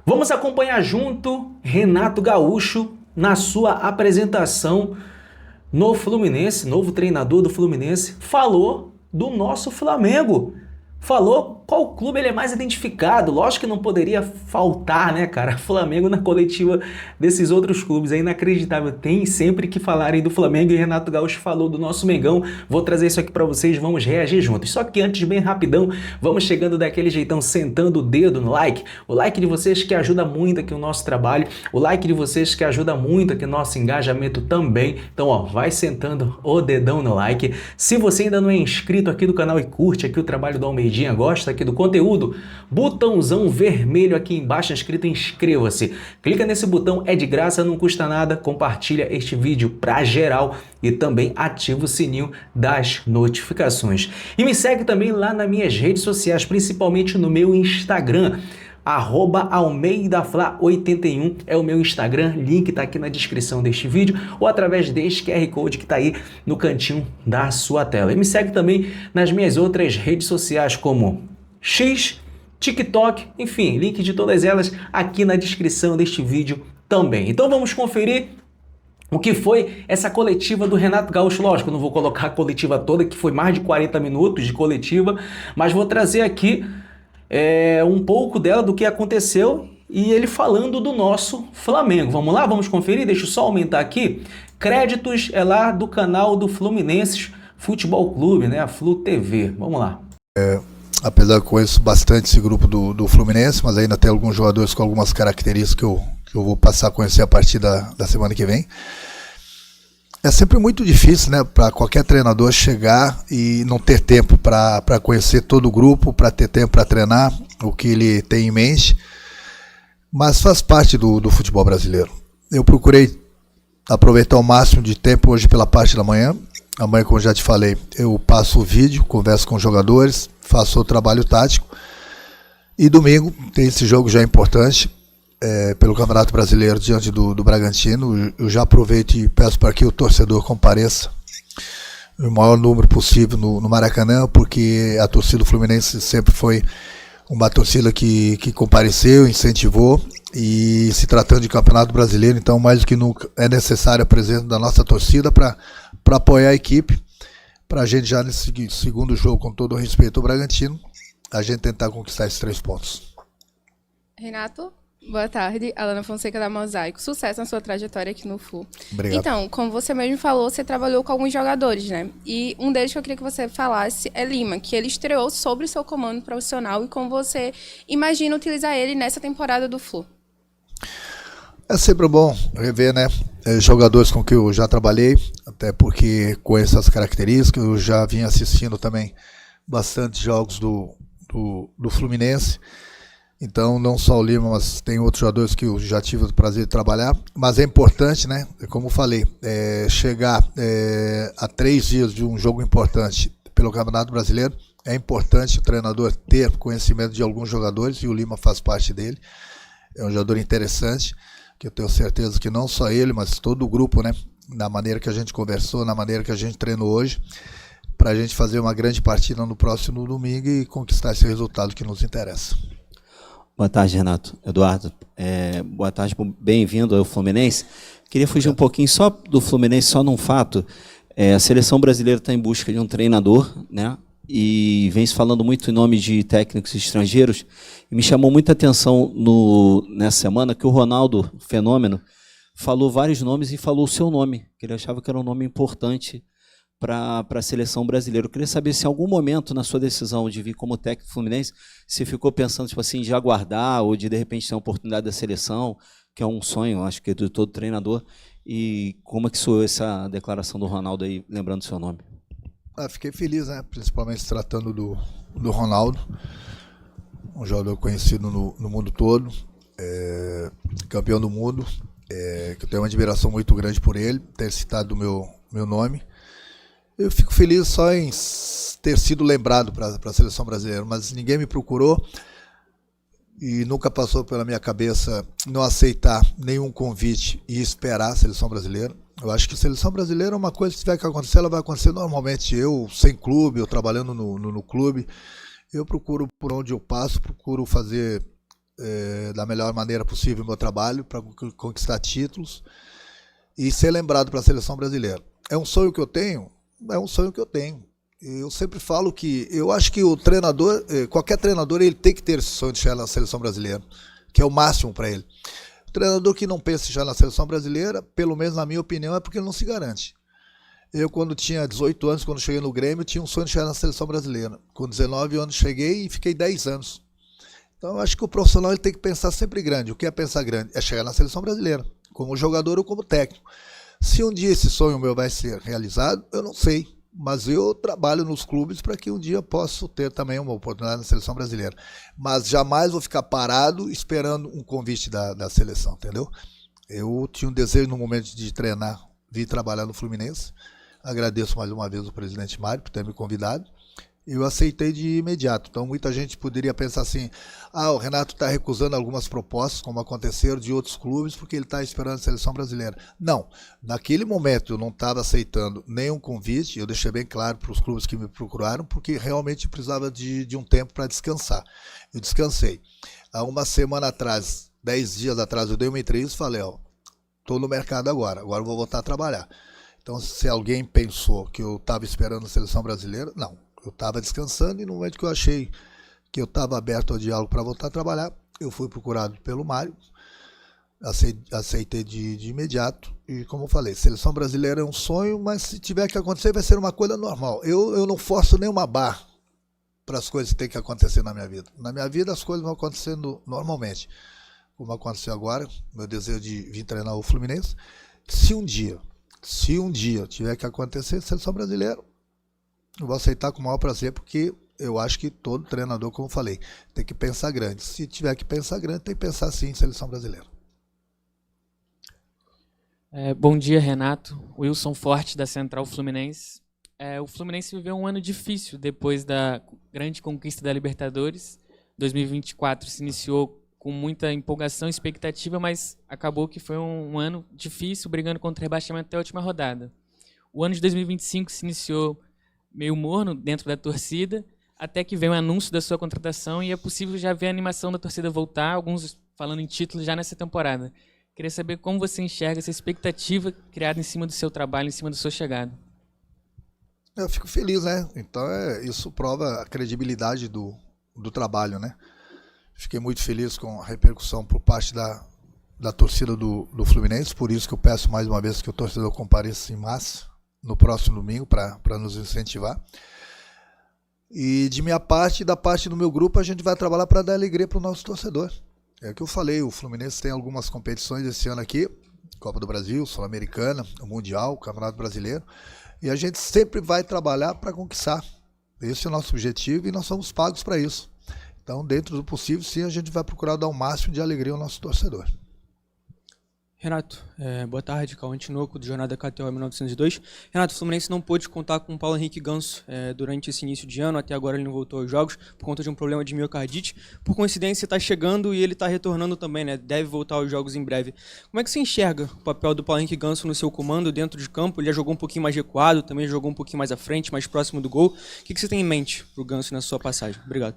Vamos acompanhar junto Renato Gaúcho na sua apresentação no Fluminense, novo treinador do Fluminense, falou do nosso Flamengo. Falou qual clube ele é mais identificado. Lógico que não poderia faltar, né, cara? Flamengo na coletiva desses outros clubes. É inacreditável. Tem sempre que falarem do Flamengo e Renato Gaúcho falou do nosso Mengão. Vou trazer isso aqui pra vocês, vamos reagir juntos. Só que antes, bem rapidão, vamos chegando daquele jeitão, sentando o dedo no like. O like de vocês que ajuda muito aqui o nosso trabalho. O like de vocês que ajuda muito aqui o nosso engajamento também. Então, ó, vai sentando o dedão no like. Se você ainda não é inscrito aqui do canal e curte aqui o trabalho do Almeidinha, gosta aqui do conteúdo, botãozão vermelho aqui embaixo escrito inscreva-se. Clica nesse botão, é de graça, não custa nada. Compartilha este vídeo pra geral e também ativa o sininho das notificações. E me segue também lá nas minhas redes sociais, principalmente no meu Instagram. @AlmeidaFla81 é o meu Instagram, link tá aqui na descrição deste vídeo ou através deste QR Code que tá aí no cantinho da sua tela. E me segue também nas minhas outras redes sociais como X, TikTok, enfim, link de todas elas aqui na descrição deste vídeo também. Então vamos conferir o que foi essa coletiva do Renato Gaúcho. Lógico, eu não vou colocar a coletiva toda, que foi mais de 40 minutos de coletiva, mas vou trazer aqui um pouco dela, do que aconteceu, e ele falando do nosso Flamengo. Vamos lá, vamos conferir? Deixa eu só aumentar aqui. Créditos é lá do canal do Fluminense Futebol Clube, né? A Flu TV. Vamos lá. Apesar que eu conheço bastante esse grupo do Fluminense, mas ainda tem alguns jogadores com algumas características que eu vou passar a conhecer a partir da semana que vem. É sempre muito difícil, né, para qualquer treinador chegar e não ter tempo para conhecer todo o grupo, para ter tempo para treinar o que ele tem em mente, mas faz parte do futebol brasileiro. Eu procurei aproveitar o máximo de tempo hoje pela parte da manhã. Amanhã, como já te falei, eu passo o vídeo, converso com os jogadores, faço o trabalho tático, e domingo tem esse jogo já importante, pelo Campeonato Brasileiro diante do Bragantino. Eu já aproveito e peço para que o torcedor compareça o maior número possível no Maracanã, porque a torcida do Fluminense sempre foi uma torcida que compareceu, incentivou, e se tratando de Campeonato Brasileiro, então mais do que nunca é necessária a presença da nossa torcida para apoiar a equipe, para a gente já nesse segundo jogo, com todo o respeito ao Bragantino, a gente tentar conquistar esses 3 pontos. Renato? Boa tarde, Alana Fonseca da Mosaico. Sucesso na sua trajetória aqui no Flu. Obrigado. Então, como você mesmo falou, você trabalhou com alguns jogadores, né? E um deles que eu queria que você falasse é Lima, que ele estreou sob o seu comando profissional, e como você imagina utilizar ele nessa temporada do Flu. É sempre bom rever, né, jogadores com que eu já trabalhei, até porque conheço as características. Eu já vim assistindo também bastante jogos do Fluminense. Então, não só o Lima, mas tem outros jogadores que eu já tive o prazer de trabalhar. Mas é importante, né? Como eu falei, chegar a 3 dias de um jogo importante pelo Campeonato Brasileiro. É importante o treinador ter conhecimento de alguns jogadores, e o Lima faz parte dele. É um jogador interessante, que eu tenho certeza que não só ele, mas todo o grupo, né? Na maneira que a gente conversou, na maneira que a gente treinou hoje, para a gente fazer uma grande partida no próximo domingo e conquistar esse resultado que nos interessa. Boa tarde, Renato. Eduardo, boa tarde, bem-vindo ao Fluminense. Queria fugir um pouquinho só do Fluminense, só num fato. A seleção brasileira está em busca de um treinador, né? E vem se falando muito em nome de técnicos estrangeiros. E me chamou muita atenção nessa semana que o Ronaldo, fenômeno, falou vários nomes e falou o seu nome, que ele achava que era um nome importante para a seleção brasileira. Eu queria saber se em algum momento na sua decisão de vir como técnico fluminense, você ficou pensando tipo assim, de aguardar ou de repente ter uma oportunidade da seleção, que é um sonho, acho que de todo treinador, e como é que soou essa declaração do Ronaldo aí, lembrando o seu nome? Fiquei feliz, né? Principalmente se tratando do Ronaldo, um jogador conhecido no mundo todo, campeão do mundo, que eu tenho uma admiração muito grande por ele, ter citado o meu nome. Eu fico feliz só em ter sido lembrado para a seleção brasileira, mas ninguém me procurou e nunca passou pela minha cabeça não aceitar nenhum convite e esperar a seleção brasileira. Eu acho que a seleção brasileira é uma coisa que tiver que acontecer, ela vai acontecer normalmente. Eu, sem clube, eu trabalhando no clube, eu procuro, por onde eu passo, procuro fazer da melhor maneira possível o meu trabalho para conquistar títulos e ser lembrado para a seleção brasileira. É um sonho que eu tenho? É um sonho que eu tenho. Eu sempre falo que eu acho que o treinador, qualquer treinador, ele tem que ter esse sonho de chegar na seleção brasileira, que é o máximo para ele. O treinador que não pensa em chegar na seleção brasileira, pelo menos na minha opinião, é porque ele não se garante. Eu, quando tinha 18 anos, quando cheguei no Grêmio, tinha um sonho de chegar na seleção brasileira. Com 19 anos cheguei e fiquei 10 anos. Então eu acho que o profissional ele tem que pensar sempre grande. O que é pensar grande? É chegar na seleção brasileira, como jogador ou como técnico. Se um dia esse sonho meu vai ser realizado, eu não sei. Mas eu trabalho nos clubes para que um dia eu possa ter também uma oportunidade na seleção brasileira. Mas jamais vou ficar parado esperando um convite da seleção, entendeu? Eu tinha um desejo no momento de treinar, vir trabalhar no Fluminense. Agradeço mais uma vez o presidente Mário por ter me convidado. Eu aceitei de imediato. Então muita gente poderia pensar assim, o Renato está recusando algumas propostas, como aconteceram de outros clubes, porque ele está esperando a seleção brasileira. Não, naquele momento eu não estava aceitando nenhum convite, eu deixei bem claro para os clubes que me procuraram, porque realmente eu precisava de um tempo para descansar. Eu descansei. Há uma semana atrás, 10 dias atrás, eu dei uma entrevista e falei, estou no mercado agora eu vou voltar a trabalhar. Então se alguém pensou que eu estava esperando a seleção brasileira, não. Eu estava descansando e no momento que eu achei que eu estava aberto ao diálogo para voltar a trabalhar, eu fui procurado pelo Mário, aceitei de imediato e, como eu falei, seleção brasileira é um sonho, mas se tiver que acontecer vai ser uma coisa normal. Eu não forço nenhuma barra para as coisas que tem que acontecer na minha vida. Na minha vida as coisas vão acontecendo normalmente, como aconteceu agora, meu desejo de vir treinar o Fluminense. Se um dia tiver que acontecer, seleção brasileira, eu vou aceitar com o maior prazer, porque eu acho que todo treinador, como eu falei, tem que pensar grande. Se tiver que pensar grande, tem que pensar sim em seleção brasileira. Bom dia, Renato. Wilson Forte, da Central Fluminense. O Fluminense viveu um ano difícil depois da grande conquista da Libertadores. 2024 se iniciou com muita empolgação e expectativa, mas acabou que foi um ano difícil, brigando contra o rebaixamento até a última rodada. O ano de 2025 se iniciou meio morno dentro da torcida, até que vem o anúncio da sua contratação e é possível já ver a animação da torcida voltar, alguns falando em título já nessa temporada. Queria saber como você enxerga essa expectativa criada em cima do seu trabalho, em cima da sua chegada. Eu fico feliz, né? Então isso prova a credibilidade do trabalho, né? Fiquei muito feliz com a repercussão por parte da torcida do Fluminense, por isso que eu peço mais uma vez que o torcedor compareça em massa no próximo domingo para nos incentivar. E de minha parte e da parte do meu grupo, a gente vai trabalhar para dar alegria para o nosso torcedor. É o que eu falei, o Fluminense tem algumas competições esse ano aqui, Copa do Brasil, Sul-Americana, o Mundial, o Campeonato Brasileiro, e a gente sempre vai trabalhar para conquistar. Esse é o nosso objetivo e nós somos pagos para isso. Então, dentro do possível, sim, a gente vai procurar dar o máximo de alegria ao nosso torcedor. Renato, boa tarde, Cauã Tinoco, do Jornada KTO 1902. Renato, o Fluminense não pôde contar com o Paulo Henrique Ganso durante esse início de ano, até agora ele não voltou aos jogos, por conta de um problema de miocardite. Por coincidência, está chegando e ele está retornando também, né? Deve voltar aos jogos em breve. Como é que você enxerga o papel do Paulo Henrique Ganso no seu comando dentro de campo? Ele já jogou um pouquinho mais recuado, também jogou um pouquinho mais à frente, mais próximo do gol. O que você tem em mente para o Ganso na sua passagem? Obrigado.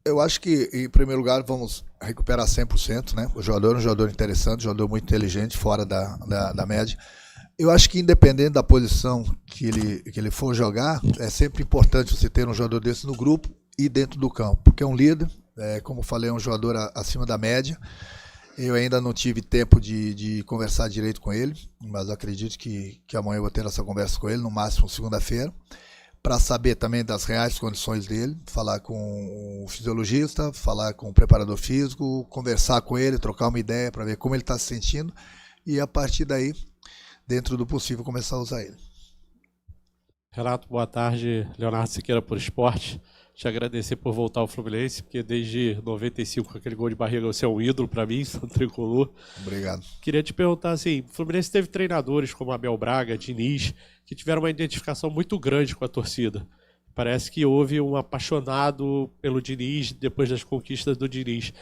Eu acho que, em primeiro lugar, vamos recuperar 100%, né? O jogador é um jogador interessante, um jogador muito inteligente, fora da média. Eu acho que, independente da posição que ele for jogar, é sempre importante você ter um jogador desse no grupo e dentro do campo, porque é um líder, como eu falei, é um jogador acima da média. Eu ainda não tive tempo de conversar direito com ele, mas acredito que amanhã eu vou ter essa conversa com ele, no máximo segunda-feira, para saber também das reais condições dele, falar com o fisiologista, falar com o preparador físico, conversar com ele, trocar uma ideia para ver como ele está se sentindo e a partir daí, dentro do possível, começar a usar ele. Renato, boa tarde. Leonardo Siqueira por Esporte. Te agradecer por voltar ao Fluminense, porque desde 95, com aquele gol de barriga, você é um ídolo para mim, sou tricolor. Obrigado. Queria te perguntar assim, o Fluminense teve treinadores como Abel Braga, Diniz, que tiveram uma identificação muito grande com a torcida. Parece que houve um apaixonado pelo Diniz depois das conquistas do Diniz.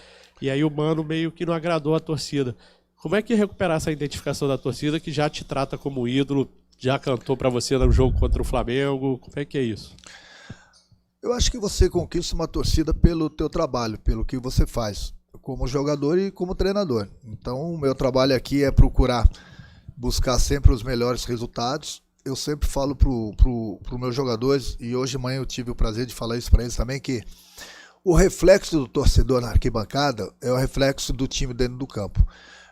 E aí o Mano meio que não agradou a torcida. Como é que recuperar essa identificação da torcida que já te trata como ídolo, já cantou para você no jogo contra o Flamengo? Como é que é isso? Eu acho que você conquista uma torcida pelo teu trabalho, pelo que você faz. como jogador e como treinador. Então, o meu trabalho aqui é procurar buscar sempre os melhores resultados. Eu sempre falo pro meus jogadores, e hoje de manhã eu tive o prazer de falar isso para eles também, que o reflexo do torcedor na arquibancada é o reflexo do time dentro do campo.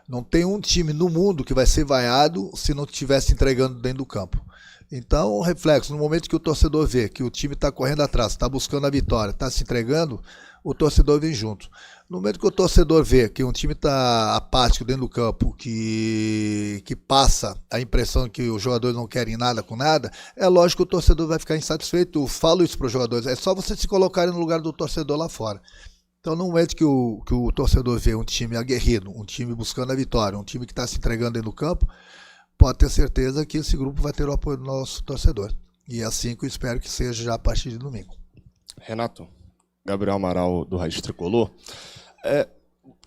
Não tem um time no mundo que vai ser vaiado se não estivesse entregando dentro do campo. Então, o reflexo, no momento que o torcedor vê que o time está correndo atrás, está buscando a vitória, está se entregando, o torcedor vem junto. No momento que o torcedor vê que um time está apático dentro do campo, que passa a impressão que os jogadores não querem nada com nada, é lógico que o torcedor vai ficar insatisfeito. Eu falo isso para os jogadores, é só vocês se colocarem no lugar do torcedor lá fora. Então, no momento que o torcedor vê um time aguerrido, um time buscando a vitória, um time que está se entregando dentro do campo, pode ter certeza que esse grupo vai ter o apoio do nosso torcedor. E é assim que eu espero que seja já a partir de domingo. Renato, Gabriel Amaral, do Raiz Tricolor.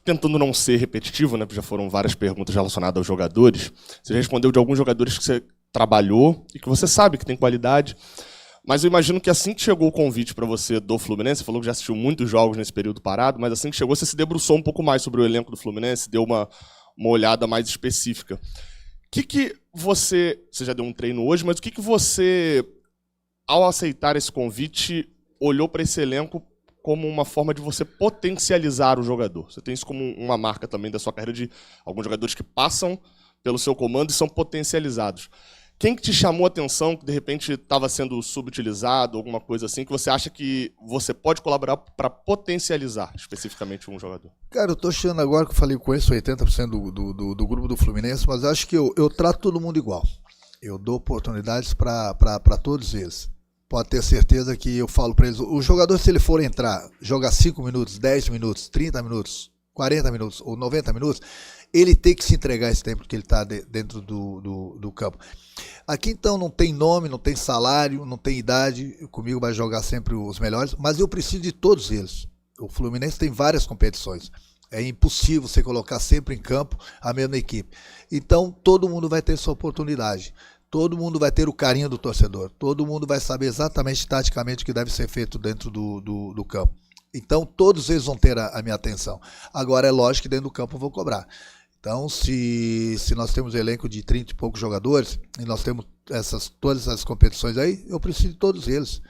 Tentando não ser repetitivo, né, porque já foram várias perguntas relacionadas aos jogadores, você já respondeu de alguns jogadores que você trabalhou e que você sabe que tem qualidade, mas eu imagino que assim que chegou o convite para você do Fluminense, você falou que já assistiu muitos jogos nesse período parado, mas assim que chegou você se debruçou um pouco mais sobre o elenco do Fluminense, deu uma olhada mais específica. O que você já deu um treino hoje, mas o que você, ao aceitar esse convite, olhou para esse elenco como uma forma de você potencializar o jogador? Você tem isso como uma marca também da sua carreira, de alguns jogadores que passam pelo seu comando e são potencializados. Quem que te chamou a atenção, que de repente estava sendo subutilizado, alguma coisa assim, que você acha que você pode colaborar para potencializar especificamente um jogador? Cara, eu tô achando agora que eu falei com esse 80% do grupo do Fluminense, mas acho que eu trato todo mundo igual. Eu dou oportunidades para todos eles. Pode ter certeza que eu falo para eles, o jogador, se ele for entrar, jogar 5 minutos, 10 minutos, 30 minutos, 40 minutos ou 90 minutos, ele tem que se entregar esse tempo que ele está dentro do campo. Aqui então não tem nome, não tem salário, não tem idade, comigo vai jogar sempre os melhores, mas eu preciso de todos eles. O Fluminense tem várias competições, é impossível você colocar sempre em campo a mesma equipe. Então todo mundo vai ter sua oportunidade. Todo mundo vai ter o carinho do torcedor. Todo mundo vai saber exatamente, taticamente, o que deve ser feito dentro do campo. Então, todos eles vão ter a minha atenção. Agora, é lógico que dentro do campo eu vou cobrar. Então, se nós temos um elenco de 30 e poucos jogadores, e nós temos todas essas competições aí, eu preciso de todos eles.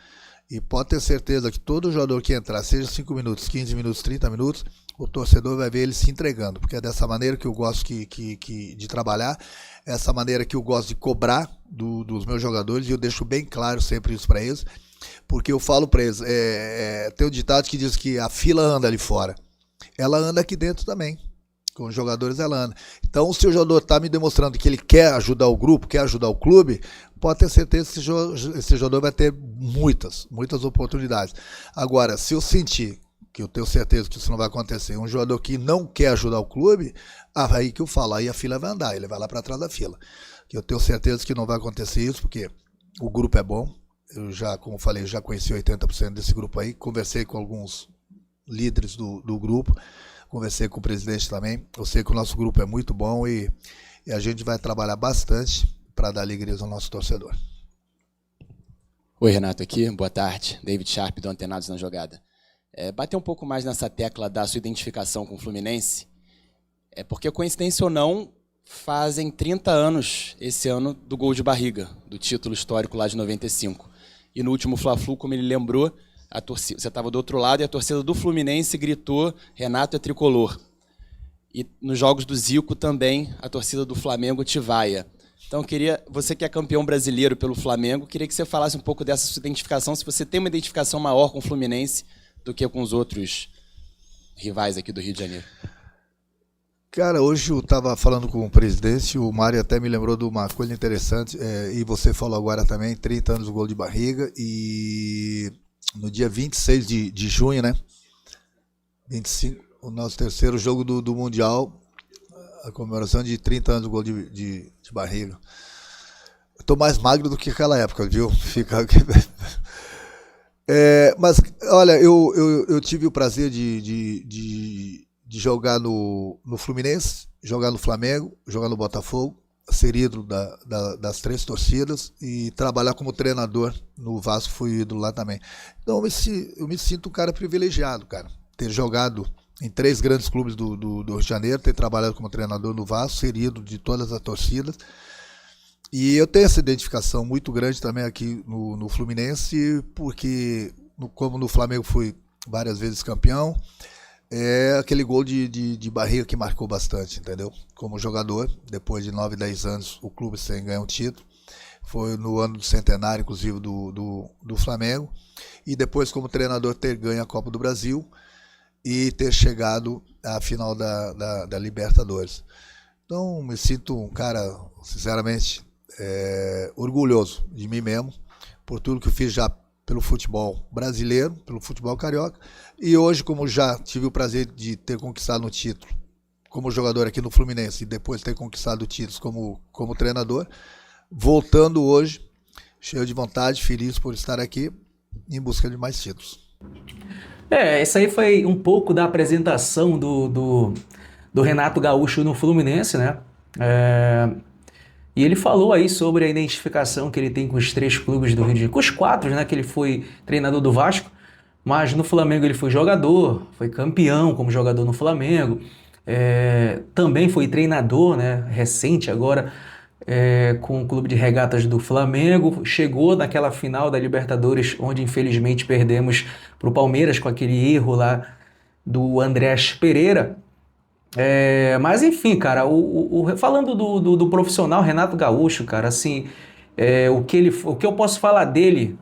E pode ter certeza que todo jogador que entrar, seja 5 minutos, 15 minutos, 30 minutos, o torcedor vai ver ele se entregando, porque é dessa maneira que eu gosto de trabalhar, essa maneira que eu gosto de cobrar dos meus jogadores, e eu deixo bem claro sempre isso para eles, porque eu falo para eles, tem um ditado que diz que a fila anda ali fora, ela anda aqui dentro também, com os jogadores ela anda. Então, se o jogador está me demonstrando que ele quer ajudar o grupo, quer ajudar o clube, pode ter certeza que esse jogador vai ter muitas oportunidades. Agora, se eu sentir, que eu tenho certeza que isso não vai acontecer, um jogador que não quer ajudar o clube, aí que eu falo, aí a fila vai andar, ele vai lá para trás da fila. Que eu tenho certeza que não vai acontecer isso, porque o grupo é bom, eu já, como falei, já conheci 80% desse grupo aí, conversei com alguns líderes do grupo, conversei com o presidente também, eu sei que o nosso grupo é muito bom e a gente vai trabalhar bastante para dar alegria ao nosso torcedor. Oi, Renato, aqui, boa tarde, David Sharp do Antenados na Jogada. Bater um pouco mais nessa tecla da sua identificação com o Fluminense, porque, coincidência ou não, fazem 30 anos esse ano do gol de barriga, do título histórico lá de 95. E no último Fla-Flu, como ele lembrou, a torcida, você estava do outro lado e a torcida do Fluminense gritou Renato é tricolor. E nos jogos do Zico também a torcida do Flamengo te vaia. Então, você que é campeão brasileiro pelo Flamengo, queria que você falasse um pouco dessa sua identificação, se você tem uma identificação maior com o Fluminense do que com os outros rivais aqui do Rio de Janeiro. Cara, hoje eu estava falando com o presidente, o Mário até me lembrou de uma coisa interessante, e você falou agora também, 30 anos do gol de barriga, e no dia 26 de junho, né, 25, o nosso terceiro jogo do Mundial, a comemoração de 30 anos do gol de barriga. Eu tô mais magro do que aquela época, viu? Mas, olha, eu tive o prazer de jogar no Fluminense, jogar no Flamengo, jogar no Botafogo, ser ídolo das 3 torcidas e trabalhar como treinador no Vasco, fui ídolo lá também. Então eu me sinto um cara privilegiado, cara, ter jogado em 3 grandes clubes do Rio de Janeiro, ter trabalhado como treinador no Vasco, ser ídolo de todas as torcidas. E eu tenho essa identificação muito grande também aqui no Fluminense, porque como no Flamengo fui várias vezes campeão, é aquele gol de barriga que marcou bastante, entendeu? Como jogador, depois de 9, 10 anos, o clube sem ganhar um título. Foi no ano do centenário, inclusive, do Flamengo. E depois, como treinador, ter ganho a Copa do Brasil e ter chegado à final da Libertadores. Então, me sinto um cara, sinceramente, orgulhoso de mim mesmo, por tudo que eu fiz já pelo futebol brasileiro, pelo futebol carioca, e hoje, como já tive o prazer de ter conquistado um título como jogador aqui no Fluminense e depois ter conquistado títulos como treinador, voltando hoje, cheio de vontade, feliz por estar aqui, em busca de mais títulos. Essa aí foi um pouco da apresentação do Renato Gaúcho no Fluminense, né? E ele falou aí sobre a identificação que ele tem com os 3 clubes do Rio de Janeiro, com os 4, né? Que ele foi treinador do Vasco, mas no Flamengo ele foi jogador, foi campeão como jogador no Flamengo, também foi treinador, né? Recente agora, com o clube de regatas do Flamengo, chegou naquela final da Libertadores, onde infelizmente perdemos para o Palmeiras com aquele erro lá do Andrés Pereira. Mas enfim, cara, falando do profissional Renato Gaúcho, cara, assim, o que eu posso falar dele,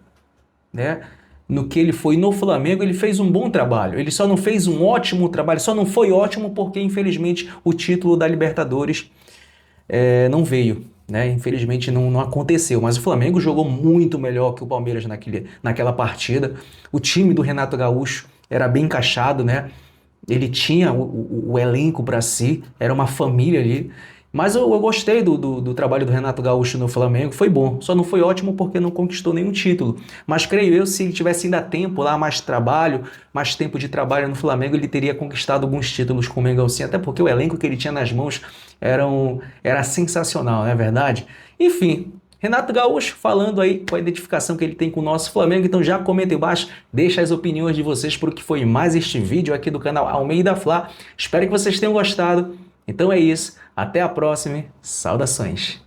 né? No que ele foi no Flamengo, ele fez um bom trabalho. Ele só não fez um ótimo trabalho, só não foi ótimo porque infelizmente o título da Libertadores não veio, né? Infelizmente não aconteceu, mas o Flamengo jogou muito melhor que o Palmeiras naquela partida. O time do Renato Gaúcho era bem encaixado, né? Ele tinha o elenco para si, era uma família ali. Mas eu gostei do trabalho do Renato Gaúcho no Flamengo, foi bom. Só não foi ótimo porque não conquistou nenhum título. Mas creio eu, se ele tivesse ainda tempo lá, mais tempo de trabalho no Flamengo, ele teria conquistado alguns títulos com o Mengão sim, até porque o elenco que ele tinha nas mãos era sensacional, não é verdade? Enfim, Renato Gaúcho falando aí com a identificação que ele tem com o nosso Flamengo, então já comenta aí embaixo, deixa as opiniões de vocês para o que foi mais este vídeo aqui do canal Almeida Fla. Espero que vocês tenham gostado. Então é isso, até a próxima, saudações!